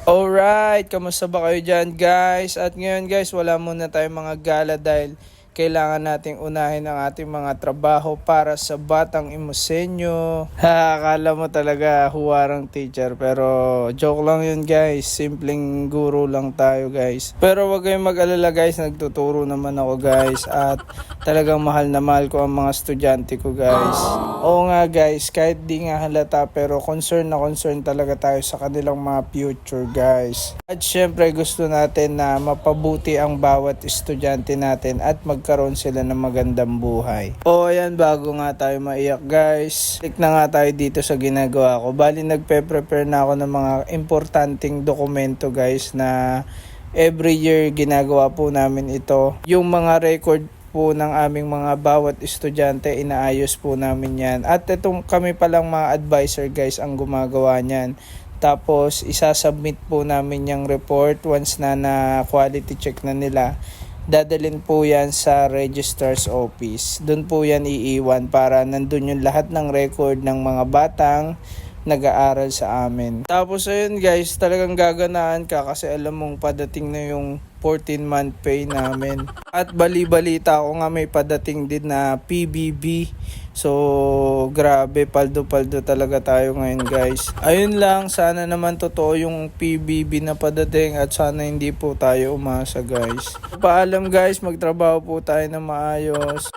Alright, kamusta ba kayo dyan guys? At ngayon guys, wala muna tayong mga gala dahil kailangan nating unahin ang ating mga trabaho para sa Batang Imusenyo. Akala mo talaga huwarang teacher pero joke lang yun guys, simpleng guro lang tayo guys. Pero wag kayong mag-alala guys, nagtuturo naman ako guys at talagang mahal na mahal ko ang mga estudyante ko guys. Oo nga guys, kahit di nga halata pero concern na concern talaga tayo sa kanilang mga future guys. At syempre gusto natin na mapabuti ang bawat estudyante natin at magkaroon sila ng magandang buhay. O ayan, bago nga tayo maiyak guys, click na nga tayo dito sa ginagawa ko. Bali nagpe-prepare na ako ng mga importanteng dokumento guys na every year ginagawa po namin ito. Yung mga record po ng aming mga bawat estudyante, inaayos po namin yan. At itong kami palang mga advisor guys ang gumagawa niyan. Tapos isasubmit po namin yung report once na quality check na nila. Dadalhin po yan sa registrar's office. Doon po yan iiwan para nandun yung lahat ng record ng mga batang nag-aaral sa amin. Tapos ayun guys, talagang gaganaan ka kasi alam mong padating na yung 14-month pay namin. At bali-balita ko nga may padating din na PBB. So grabe, paldo-paldo talaga tayo ngayon guys. Ayun lang, sana naman totoo yung PBB na padating at sana hindi po tayo umasa guys. Paalam guys, magtrabaho po tayo na maayos.